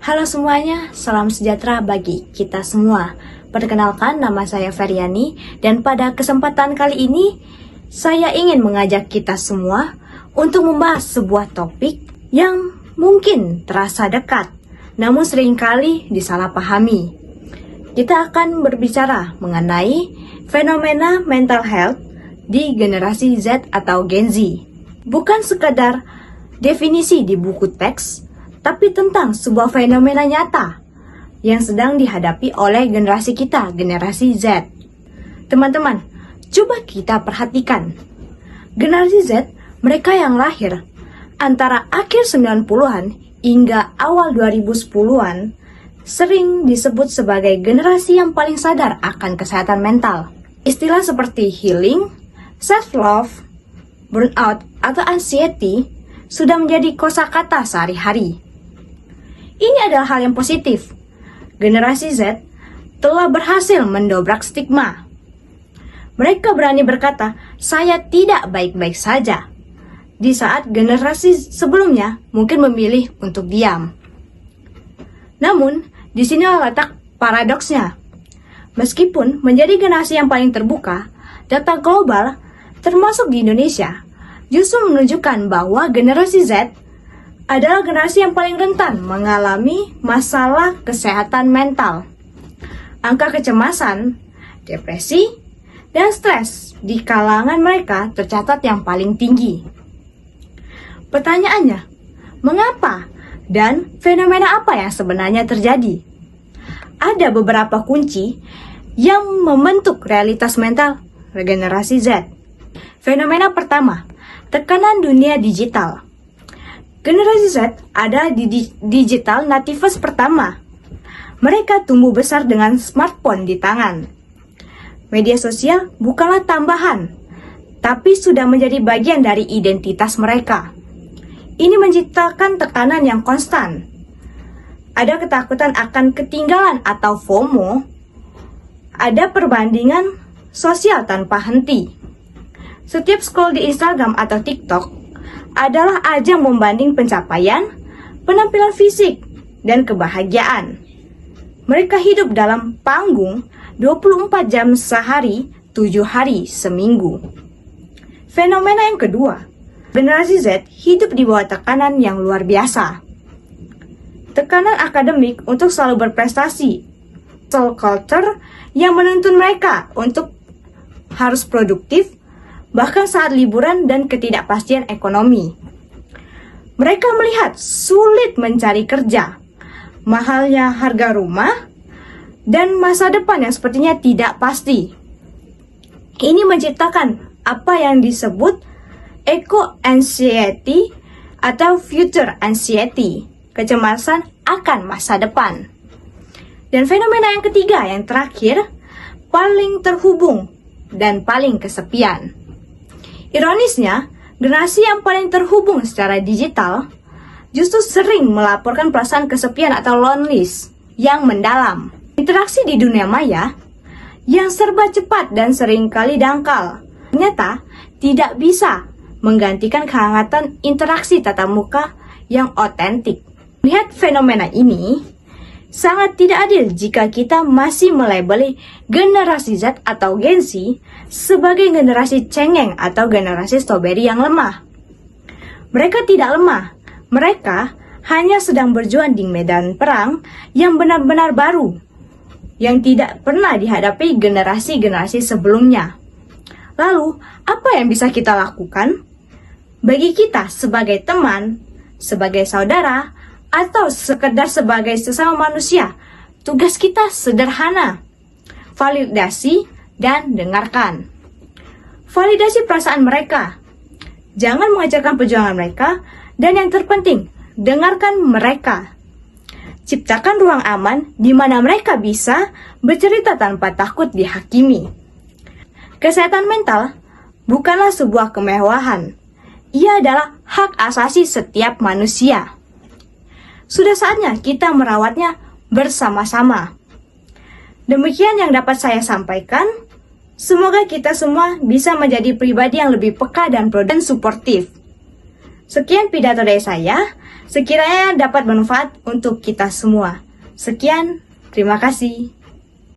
Halo semuanya, salam sejahtera bagi kita semua. Perkenalkan, nama saya Feryani, dan pada kesempatan kali ini, saya ingin mengajak kita semua untuk membahas sebuah topik yang mungkin terasa dekat, namun seringkali disalahpahami. Kita akan berbicara mengenai fenomena mental health di generasi Z atau Gen Z. Bukan sekadar definisi di buku teks, tapi tentang sebuah fenomena nyata yang sedang dihadapi oleh generasi kita, generasi Z. Teman-teman, coba kita perhatikan. Generasi Z, mereka yang lahir antara akhir 90-an hingga awal 2010-an, sering disebut sebagai generasi yang paling sadar akan kesehatan mental. Istilah seperti healing, self-love, burnout, atau anxiety sudah menjadi kosakata sehari-hari. Ini adalah hal yang positif. Generasi Z telah berhasil mendobrak stigma. Mereka berani berkata, saya tidak baik-baik saja. Di saat generasi sebelumnya mungkin memilih untuk diam. Namun, di sini letak paradoksnya. Meskipun menjadi generasi yang paling terbuka, data global, termasuk di Indonesia, justru menunjukkan bahwa generasi Z adalah generasi yang paling rentan mengalami masalah kesehatan mental. Angka kecemasan, depresi, dan stres di kalangan mereka tercatat yang paling tinggi. Pertanyaannya, mengapa dan fenomena apa yang sebenarnya terjadi? Ada beberapa kunci yang membentuk realitas mental generasi Z. Fenomena pertama, tekanan dunia digital. Generasi Z ada di digital natives pertama. Mereka tumbuh besar dengan smartphone di tangan. Media sosial bukanlah tambahan, tapi sudah menjadi bagian dari identitas mereka. Ini menciptakan tekanan yang konstan. Ada ketakutan akan ketinggalan atau FOMO. Ada perbandingan sosial tanpa henti. Setiap scroll di Instagram atau TikTok adalah ajang membanding pencapaian, penampilan fisik, dan kebahagiaan. Mereka hidup dalam panggung 24 jam sehari, 7 hari seminggu. Fenomena yang kedua, generasi Z hidup di bawah tekanan yang luar biasa. Tekanan akademik untuk selalu berprestasi, hustle culture yang menuntun mereka untuk harus produktif, bahkan saat liburan dan ketidakpastian ekonomi. Mereka melihat sulit mencari kerja, mahalnya harga rumah, dan masa depan yang sepertinya tidak pasti. Ini menciptakan apa yang disebut eco-anxiety atau future anxiety, kecemasan akan masa depan. Dan fenomena yang ketiga, yang terakhir, paling terhubung dan paling kesepian. Ironisnya, generasi yang paling terhubung secara digital justru sering melaporkan perasaan kesepian atau loneliness yang mendalam. Interaksi di dunia maya yang serba cepat dan seringkali dangkal ternyata tidak bisa menggantikan kehangatan interaksi tatap muka yang otentik. Melihat fenomena ini, sangat tidak adil jika kita masih melabeli generasi Z atau Gen Z sebagai generasi cengeng atau generasi strawberry yang lemah. Mereka tidak lemah, mereka hanya sedang berjuang di medan perang yang benar-benar baru, yang tidak pernah dihadapi generasi-generasi sebelumnya. Lalu, apa yang bisa kita lakukan? Bagi kita sebagai teman, sebagai saudara, atau sekedar sebagai sesama manusia, tugas kita sederhana. Validasi dan dengarkan. Validasi perasaan mereka. Jangan mengecilkan perjuangan mereka, dan yang terpenting, dengarkan mereka. Ciptakan ruang aman di mana mereka bisa bercerita tanpa takut dihakimi. Kesehatan mental bukanlah sebuah kemewahan. Ia adalah hak asasi setiap manusia. Sudah saatnya kita merawatnya bersama-sama. Demikian yang dapat saya sampaikan. Semoga kita semua bisa menjadi pribadi yang lebih peka dan suportif. Sekian pidato dari saya, sekiranya dapat bermanfaat untuk kita semua. Sekian, terima kasih.